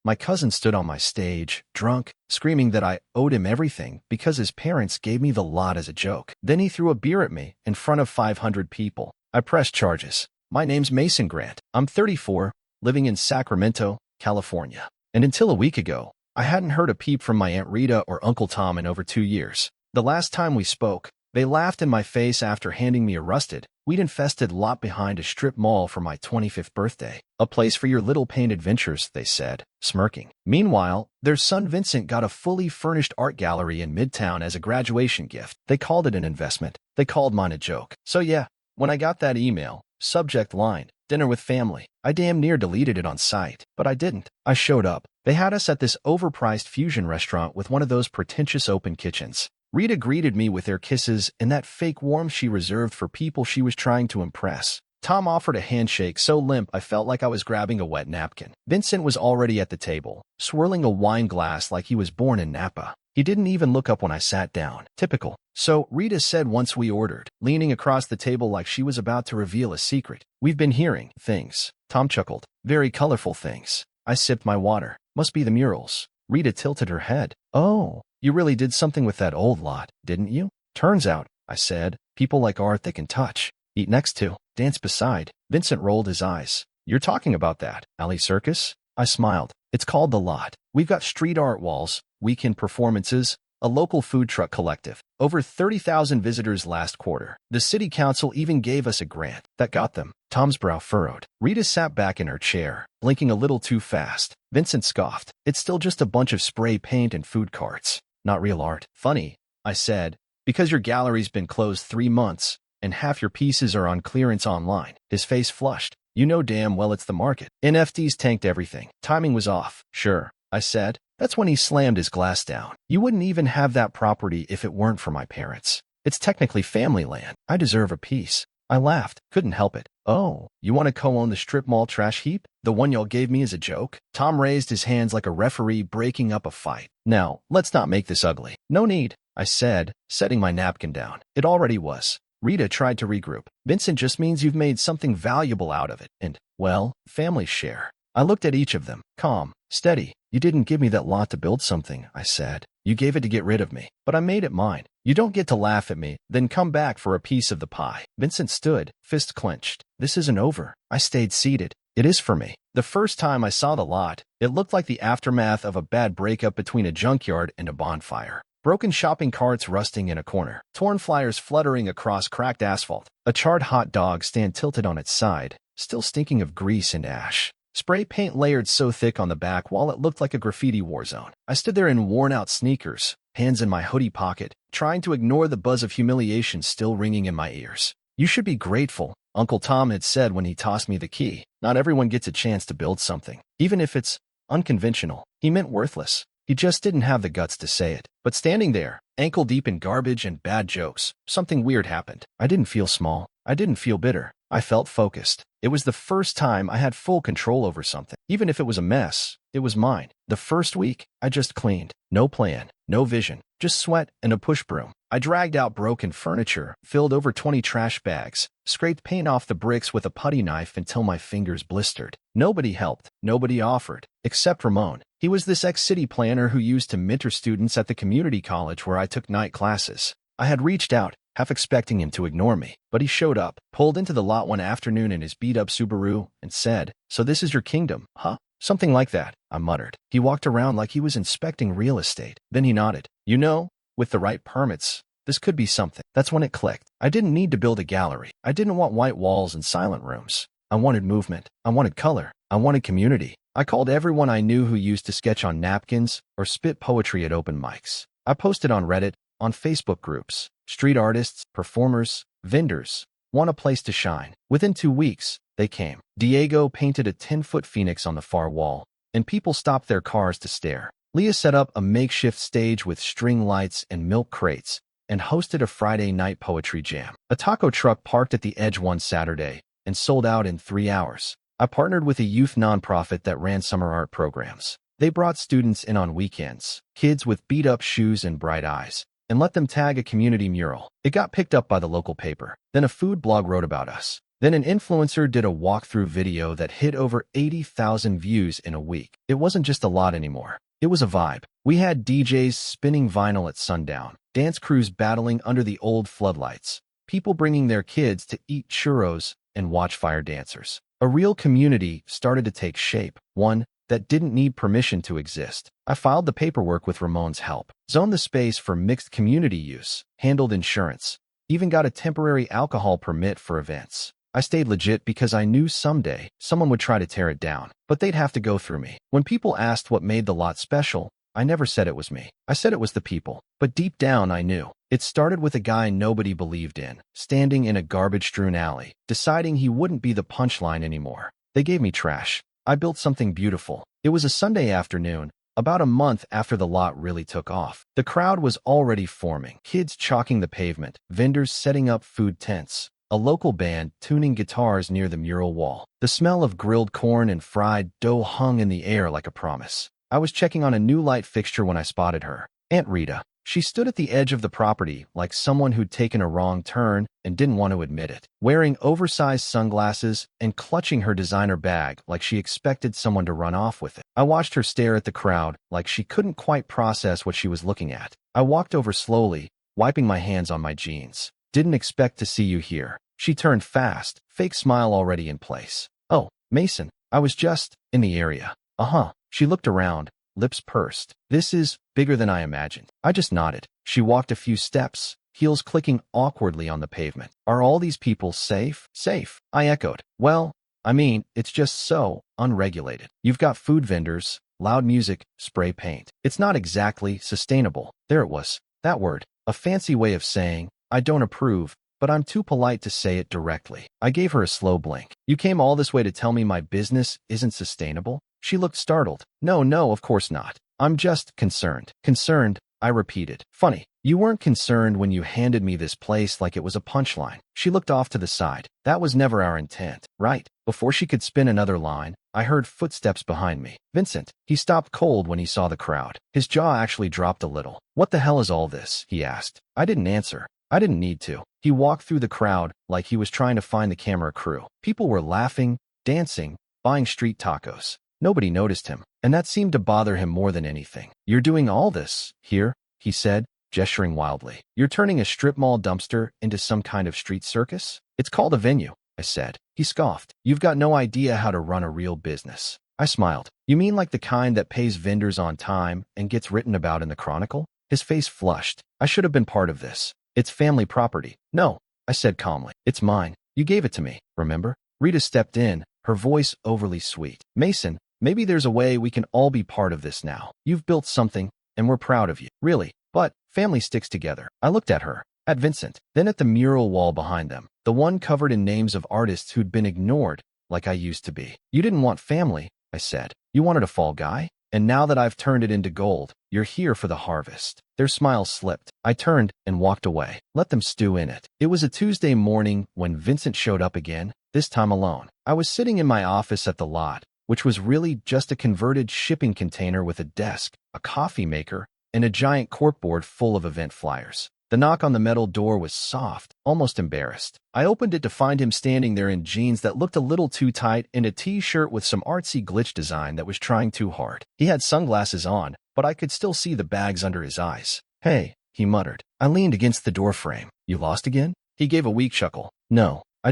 My cousin stood on my stage, drunk, screaming that I owed him everything because his parents gave me the lot as a joke. Then he threw a beer at me in front of 500 people. I pressed charges. My name's Mason Grant. I'm 34, living in Sacramento, California. And until a week ago, I hadn't heard a peep from my Aunt Rita or Uncle Tom in over 2 years. The last time we spoke, they laughed in my face after handing me a rusted, weed-infested lot behind a strip mall for my 25th birthday. A place for your little paint adventures, they said, smirking. Meanwhile, their son Vincent got a fully furnished art gallery in Midtown as a graduation gift. They called it an investment. They called mine a joke. So yeah, when I got that email, subject line, dinner with family, I damn near deleted it on sight. But I didn't. I showed up. They had us at this overpriced fusion restaurant with one of those pretentious open kitchens. Rita greeted me with their kisses and that fake warmth she reserved for people she was trying to impress. Tom offered a handshake so limp I felt like I was grabbing a wet napkin. Vincent was already at the table, swirling a wine glass like he was born in Napa. He didn't even look up when I sat down. Typical. So, Rita said once we ordered, leaning across the table like she was about to reveal a secret. We've been hearing things. Tom chuckled. Very colorful things. I sipped my water. Must be the murals. Rita tilted her head. Oh, you really did something with that old lot, didn't you? Turns out, I said, people like art they can touch, eat next to, dance beside. Vincent rolled his eyes. You're talking about that, Alley Circus? I smiled. It's called The Lot. We've got street art walls, weekend performances, a local food truck collective. Over 30,000 visitors last quarter. The city council even gave us a grant. That got them. Tom's brow furrowed. Rita sat back in her chair, blinking a little too fast. Vincent scoffed. It's still just a bunch of spray paint and food carts. Not real art. Funny, I said, because your gallery's been closed 3 months, and half your pieces are on clearance online. His face flushed. You know damn well it's the market. NFTs tanked everything. Timing was off. Sure, I said. That's when he slammed his glass down. You wouldn't even have that property if it weren't for my parents. It's technically family land. I deserve a piece. I laughed. Couldn't help it. Oh, you want to co-own the strip mall trash heap? The one y'all gave me as a joke? Tom raised his hands like a referee breaking up a fight. Now, let's not make this ugly. No need, I said, setting my napkin down. It already was. Rita tried to regroup. Vincent just means you've made something valuable out of it. And, well, family share. I looked at each of them. Calm. Steady. You didn't give me that lot to build something, I said. You gave it to get rid of me. But I made it mine. You don't get to laugh at me, then come back for a piece of the pie. Vincent stood, fist clenched. This isn't over. I stayed seated. It is for me. The first time I saw the lot, it looked like the aftermath of a bad breakup between a junkyard and a bonfire. Broken shopping carts rusting in a corner. Torn flyers fluttering across cracked asphalt. A charred hot dog stand tilted on its side, still stinking of grease and ash. Spray paint layered so thick on the back wall it looked like a graffiti war zone. I stood there in worn-out sneakers, hands in my hoodie pocket, trying to ignore the buzz of humiliation still ringing in my ears. You should be grateful, Uncle Tom had said when he tossed me the key. Not everyone gets a chance to build something, even if it's unconventional. He meant worthless. He just didn't have the guts to say it. But standing there, ankle deep in garbage and bad jokes, something weird happened. I didn't feel small. I didn't feel bitter. I felt focused. It was the first time I had full control over something. Even if it was a mess, it was mine. The first week, I just cleaned. No plan, no vision, just sweat and a push broom. I dragged out broken furniture, filled over 20 trash bags, scraped paint off the bricks with a putty knife until my fingers blistered. Nobody helped. Nobody offered. Except Ramon. He was this ex-city planner who used to mentor students at the community college where I took night classes. I had reached out, half expecting him to ignore me, but he showed up, pulled into the lot one afternoon in his beat-up Subaru, and said, "So this is your kingdom, huh?" Something like that, I muttered. He walked around like he was inspecting real estate. Then he nodded. You know, with the right permits, this could be something. That's when it clicked. I didn't need to build a gallery. I didn't want white walls and silent rooms. I wanted movement. I wanted color. I wanted community. I called everyone I knew who used to sketch on napkins or spit poetry at open mics. I posted on Reddit, on Facebook groups. Street artists, performers, vendors want a place to shine. Within 2 weeks, they came. Diego painted a 10-foot phoenix on the far wall, and people stopped their cars to stare. Leah set up a makeshift stage with string lights and milk crates and hosted a Friday night poetry jam. A taco truck parked at the edge one Saturday and sold out in 3 hours. I partnered with a youth nonprofit that ran summer art programs. They brought students in on weekends, kids with beat-up shoes and bright eyes, and let them tag a community mural. It got picked up by the local paper. Then a food blog wrote about us. Then an influencer did a walkthrough video that hit over 80,000 views in a week. It wasn't just a lot anymore. It was a vibe. We had DJs spinning vinyl at sundown, dance crews battling under the old floodlights, people bringing their kids to eat churros and watch fire dancers. A real community started to take shape, one that didn't need permission to exist. I filed the paperwork with Ramon's help, zoned the space for mixed community use, handled insurance, even got a temporary alcohol permit for events. I stayed legit because I knew someday someone would try to tear it down, but they'd have to go through me. When people asked what made the lot special, I never said it was me. I said it was the people. But deep down, I knew. It started with a guy nobody believed in, standing in a garbage-strewn alley, deciding he wouldn't be the punchline anymore. They gave me trash. I built something beautiful. It was a Sunday afternoon, about a month after the lot really took off. The crowd was already forming, kids chalking the pavement, vendors setting up food tents, a local band tuning guitars near the mural wall. The smell of grilled corn and fried dough hung in the air like a promise. I was checking on a new light fixture when I spotted her. Aunt Rita. She stood at the edge of the property like someone who'd taken a wrong turn and didn't want to admit it, wearing oversized sunglasses and clutching her designer bag like she expected someone to run off with it. I watched her stare at the crowd like she couldn't quite process what she was looking at. I walked over slowly, wiping my hands on my jeans. Didn't expect to see you here. She turned fast, fake smile already in place. Oh, Mason, I was just in the area. Uh-huh. She looked around, lips pursed. This is bigger than I imagined. I just nodded. She walked a few steps, heels clicking awkwardly on the pavement. Are all these people safe? Safe, I echoed. Well, I mean, it's just so unregulated. You've got food vendors, loud music, spray paint. It's not exactly sustainable. There it was. That word. A fancy way of saying, I don't approve, but I'm too polite to say it directly. I gave her a slow blink. You came all this way to tell me my business isn't sustainable? She looked startled. No, of course not. I'm just concerned. Concerned, I repeated. Funny, you weren't concerned when you handed me this place like it was a punchline. She looked off to the side. That was never our intent, right? Before she could spin another line, I heard footsteps behind me. Vincent. He stopped cold when he saw the crowd. His jaw actually dropped a little. What the hell is all this? He asked. I didn't answer. I didn't need to. He walked through the crowd like he was trying to find the camera crew. People were laughing, dancing, buying street tacos. Nobody noticed him, and that seemed to bother him more than anything. You're doing all this here, he said, gesturing wildly. You're turning a strip mall dumpster into some kind of street circus? It's called a venue, I said. He scoffed. You've got no idea how to run a real business. I smiled. You mean like the kind that pays vendors on time and gets written about in the Chronicle? His face flushed. I should have been part of this. It's family property. No, I said calmly. It's mine. You gave it to me, remember? Rita stepped in, her voice overly sweet. Mason, maybe there's a way we can all be part of this now. You've built something, and we're proud of you. Really. But family sticks together. I looked at her, at Vincent, then at the mural wall behind them, the one covered in names of artists who'd been ignored, like I used to be. You didn't want family, I said. You wanted a fall guy? And now that I've turned it into gold, you're here for the harvest. Their smiles slipped. I turned and walked away. Let them stew in it. It was a Tuesday morning when Vincent showed up again, this time alone. I was sitting in my office at the lot, which was really just a converted shipping container with a desk, a coffee maker, and a giant corkboard full of event flyers. The knock on the metal door was soft, almost embarrassed. I opened it to find him standing there in jeans that looked a little too tight and a t-shirt with some artsy glitch design that was trying too hard. He had sunglasses on, but I could still see the bags under his eyes. Hey, he muttered. I leaned against the doorframe. You lost again? He gave a weak chuckle. No, I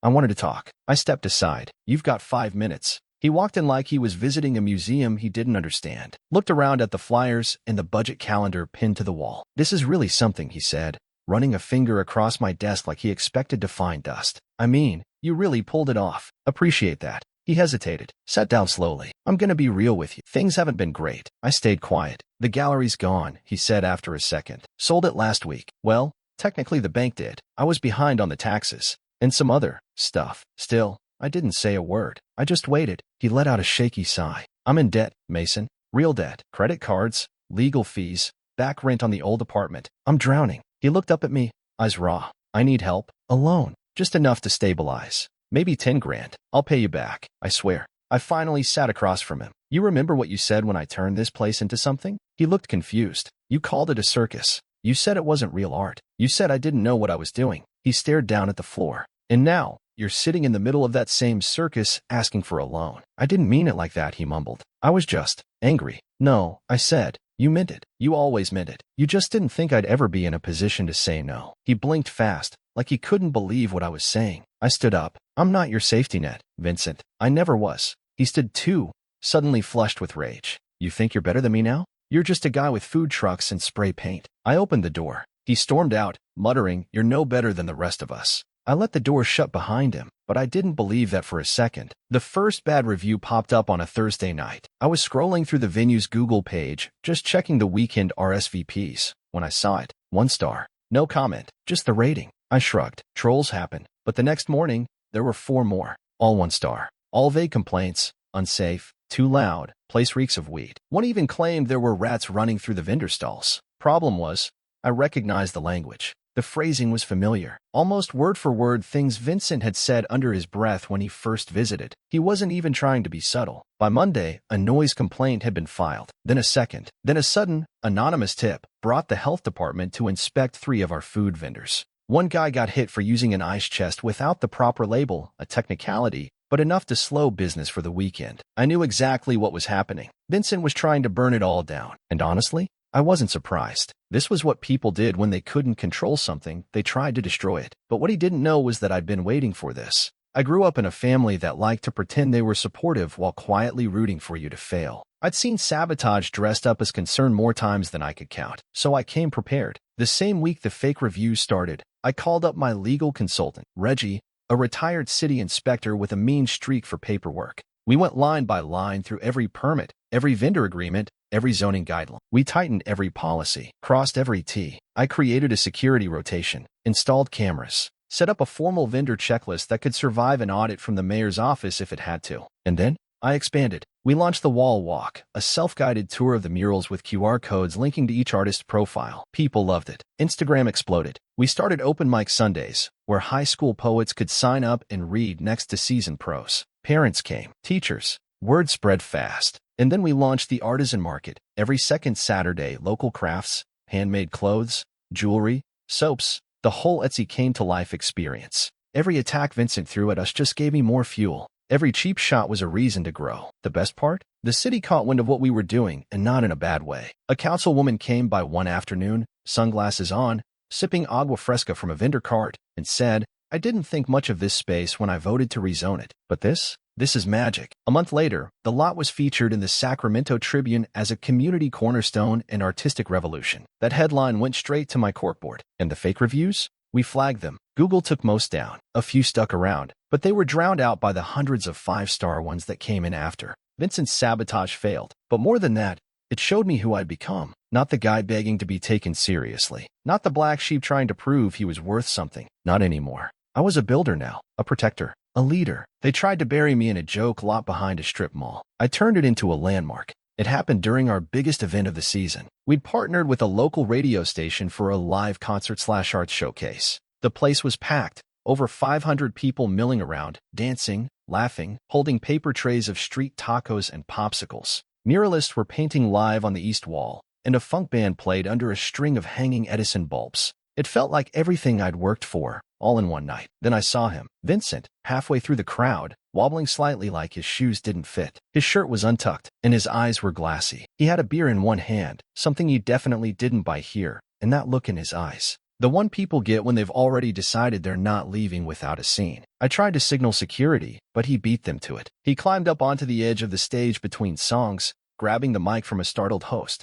wanted to talk. I stepped aside. You've got 5 minutes. He walked in like he was visiting a museum he didn't understand, looked around at the flyers and the budget calendar pinned to the wall. This is really something, he said, running a finger across my desk like he expected to find dust. I mean, you really pulled it off. Appreciate that. He hesitated, sat down slowly. I'm gonna be real with you. Things haven't been great. I stayed quiet. The gallery's gone, he said after a second. Sold it last week. Well, technically the bank did. I was behind on the taxes and some other stuff. Still, I didn't say a word. I just waited. He let out a shaky sigh. I'm in debt, Mason. Real debt. Credit cards, legal fees, back rent on the old apartment. I'm drowning. He looked up at me, eyes raw. I need help. A loan. Just enough to stabilize. Maybe 10 grand. I'll pay you back. I swear. I finally sat across from him. You remember what you said when I turned this place into something? He looked confused. You called it a circus. You said it wasn't real art. You said I didn't know what I was doing. He stared down at the floor. And now, you're sitting in the middle of that same circus asking for a loan. I didn't mean it like that, he mumbled. I was just angry. No, I said. You meant it. You always meant it. You just didn't think I'd ever be in a position to say no. He blinked fast, like he couldn't believe what I was saying. I stood up. I'm not your safety net, Vincent. I never was. He stood too, suddenly flushed with rage. You think you're better than me now? You're just a guy with food trucks and spray paint. I opened the door. He stormed out, muttering, you're no better than the rest of us. I let the door shut behind him, but I didn't believe that for a second. The first bad review popped up on a Thursday night. I was scrolling through the venue's Google page, just checking the weekend RSVPs, when I saw it. 1 star. No comment, just the rating. I shrugged. Trolls happen. But the next morning, there were 4 more. All 1 star. All vague complaints. Unsafe. Too loud. Place reeks of weed. One even claimed there were rats running through the vendor stalls. Problem was, I recognized the language. The phrasing was familiar, almost word for word things Vincent had said under his breath when he first visited. He wasn't even trying to be subtle. By Monday, a noise complaint had been filed. Then a second. Then a sudden, anonymous tip brought the health department to inspect 3 of our food vendors. One guy got hit for using an ice chest without the proper label, a technicality, but enough to slow business for the weekend. I knew exactly what was happening. Vincent was trying to burn it all down. And honestly, I wasn't surprised. This was what people did when they couldn't control something. They tried to destroy it. But what he didn't know was that I'd been waiting for this. I grew up in a family that liked to pretend they were supportive while quietly rooting for you to fail. I'd seen sabotage dressed up as concern more times than I could count, so I came prepared. The same week the fake reviews started, I called up my legal consultant, Reggie, a retired city inspector with a mean streak for paperwork. We went line by line through every permit, every vendor agreement, every zoning guideline. We tightened every policy, crossed every T. I created a security rotation, installed cameras, set up a formal vendor checklist that could survive an audit from the mayor's office if it had to. And then, I expanded. We launched the Wall Walk, a self-guided tour of the murals with QR codes linking to each artist's profile. People loved it. Instagram exploded. We started open mic Sundays, where high school poets could sign up and read next to seasoned pros. Parents came. Teachers. Word spread fast. And then we launched the Artisan Market. Every second Saturday, local crafts, handmade clothes, jewelry, soaps, the whole Etsy came to life experience. Every attack Vincent threw at us just gave me more fuel. Every cheap shot was a reason to grow. The best part? The city caught wind of what we were doing, and not in a bad way. A councilwoman came by one afternoon, sunglasses on, sipping agua fresca from a vendor cart, and said, I didn't think much of this space when I voted to rezone it. But this is magic. A month later, the lot was featured in the Sacramento Tribune as a community cornerstone and artistic revolution. That headline went straight to my corkboard. And the fake reviews? We flagged them. Google took most down. A few stuck around, but they were drowned out by the hundreds of 5-star ones that came in after. Vincent's sabotage failed. But more than that, it showed me who I'd become. Not the guy begging to be taken seriously. Not the black sheep trying to prove he was worth something. Not anymore. I was a builder now. A protector. A leader. They tried to bury me in a joke lot behind a strip mall. I turned it into a landmark. It happened during our biggest event of the season. We'd partnered with a local radio station for a live concert/arts showcase. The place was packed. Over 500 people milling around, dancing, laughing, holding paper trays of street tacos and popsicles. Muralists were painting live on the east wall, and a funk band played under a string of hanging Edison bulbs. It felt like everything I'd worked for, all in one night. Then I saw him, Vincent, halfway through the crowd, wobbling slightly like his shoes didn't fit. His shirt was untucked, and his eyes were glassy. He had a beer in one hand, something he definitely didn't buy here, and that look in his eyes. The one people get when they've already decided they're not leaving without a scene. I tried to signal security, but he beat them to it. He climbed up onto the edge of the stage between songs, grabbing the mic from a startled host.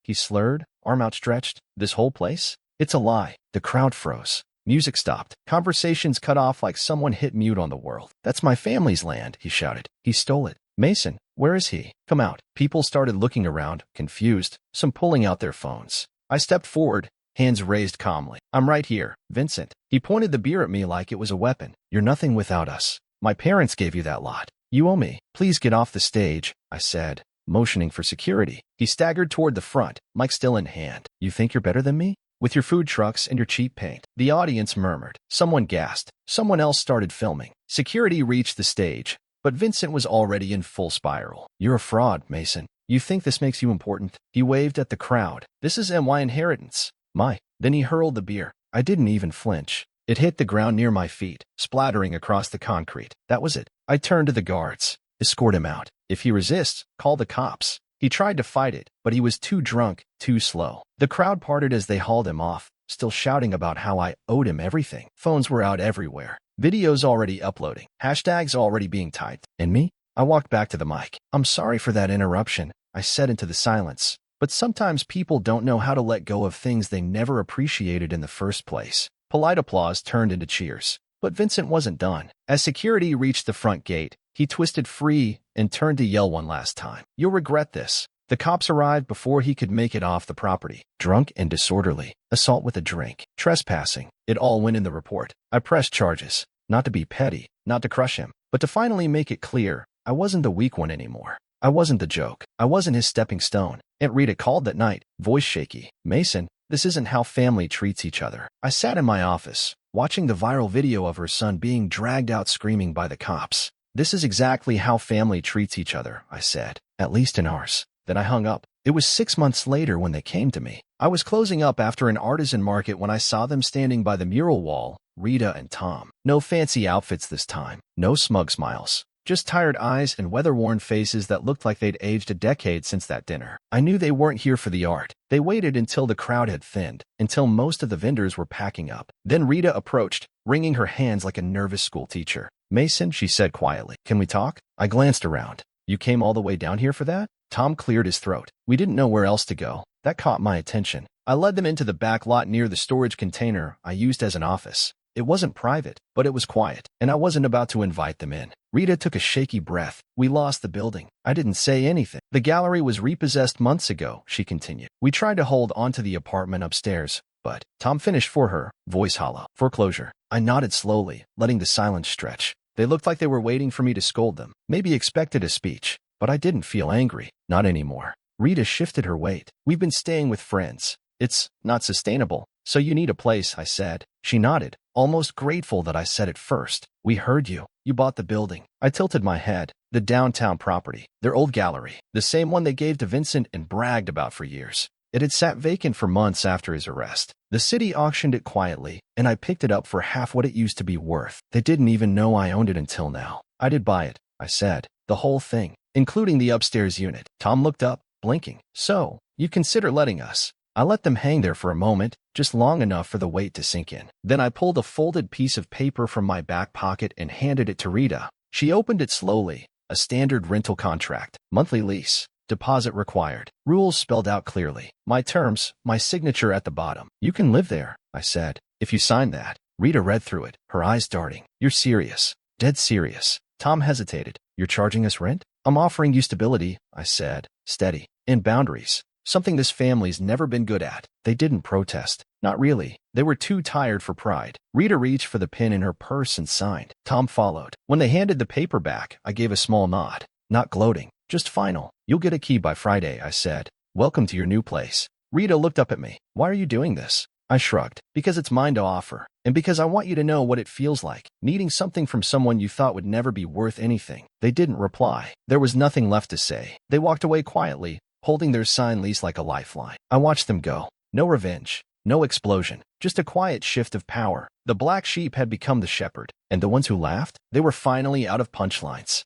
He slurred, arm outstretched, this whole place? It's a lie. The crowd froze. Music stopped. Conversations cut off like someone hit mute on the world. That's my family's land, he shouted. He stole it. Mason, where is he? Come out. People started looking around, confused, some pulling out their phones. I stepped forward, hands raised calmly. I'm right here, Vincent. He pointed the beer at me like it was a weapon. You're nothing without us. My parents gave you that lot. You owe me. Please get off the stage, I said, motioning for security. He staggered toward the front, mic still in hand. You think you're better than me? With your food trucks and your cheap paint. The audience murmured. Someone gasped. Someone else started filming. Security reached the stage, but Vincent was already in full spiral. You're a fraud, Mason. You think this makes you important? He waved at the crowd. This is my inheritance. My. Then he hurled the beer. I didn't even flinch. It hit the ground near my feet, splattering across the concrete. That was it. I turned to the guards. Escort him out. If he resists, call the cops. He tried to fight it, but he was too drunk, too slow. The crowd parted as they hauled him off, still shouting about how I owed him everything. Phones were out everywhere. Videos already uploading. Hashtags already being typed. And me? I walked back to the mic. I'm sorry for that interruption, I said into the silence. But sometimes people don't know how to let go of things they never appreciated in the first place. Polite applause turned into cheers. But Vincent wasn't done. As security reached the front gate, he twisted free and turned to yell one last time. You'll regret this. The cops arrived before he could make it off the property. Drunk and disorderly. Assault with a drink. Trespassing. It all went in the report. I pressed charges. Not to be petty, not to crush him, but to finally make it clear I wasn't the weak one anymore. I wasn't the joke. I wasn't his stepping stone. Aunt Rita called that night, voice shaky. Mason, this isn't how family treats each other. I sat in my office, watching the viral video of her son being dragged out screaming by the cops. This is exactly how family treats each other, I said, at least in ours. Then I hung up. It was 6 months later when they came to me. I was closing up after an artisan market when I saw them standing by the mural wall, Rita and Tom. No fancy outfits this time. No smug smiles. Just tired eyes and weather-worn faces that looked like they'd aged a decade since that dinner. I knew they weren't here for the art. They waited until the crowd had thinned, until most of the vendors were packing up. Then Rita approached, wringing her hands like a nervous school teacher. Mason, she said quietly, can we talk? I glanced around. You came all the way down here for that? Tom cleared his throat. We didn't know where else to go. That caught my attention. I led them into the back lot near the storage container I used as an office. It wasn't private, but it was quiet, and I wasn't about to invite them in. Rita took a shaky breath. We lost the building. I didn't say anything. The gallery was repossessed months ago, she continued. We tried to hold onto the apartment upstairs, but Tom finished for her, voice hollow. Foreclosure. I nodded slowly, letting the silence stretch. They looked like they were waiting for me to scold them, maybe expected a speech, but I didn't feel angry. Not anymore. Rita shifted her weight. We've been staying with friends. It's not sustainable. So you need a place, I said. She nodded, almost grateful that I said it first. We heard you. You bought the building. I tilted my head. The downtown property. Their old gallery. The same one they gave to Vincent and bragged about for years. It had sat vacant for months after his arrest. The city auctioned it quietly, and I picked it up for half what it used to be worth. They didn't even know I owned it until now. I did buy it, I said. The whole thing, including the upstairs unit. Tom looked up, blinking. So, you consider letting us? I let them hang there for a moment, just long enough for the weight to sink in. Then I pulled a folded piece of paper from my back pocket and handed it to Rita. She opened it slowly. A standard rental contract. Monthly lease. Deposit required. Rules spelled out clearly. My terms, my signature at the bottom. You can live there, I said, if you sign that. Rita read through it, her eyes darting. You're serious. Dead serious. Tom hesitated. You're charging us rent? I'm offering you stability, I said, steady, and boundaries. Something this family's never been good at. They didn't protest. Not really. They were too tired for pride. Rita reached for the pin in her purse and signed. Tom followed. When they handed the paper back, I gave a small nod. Not gloating. Just final. You'll get a key by Friday, I said. Welcome to your new place. Rita looked up at me. Why are you doing this? I shrugged. Because it's mine to offer. And because I want you to know what it feels like, needing something from someone you thought would never be worth anything. They didn't reply. There was nothing left to say. They walked away quietly, holding their signed lease like a lifeline. I watched them go. No revenge. No explosion. Just a quiet shift of power. The black sheep had become the shepherd. And the ones who laughed? They were finally out of punchlines.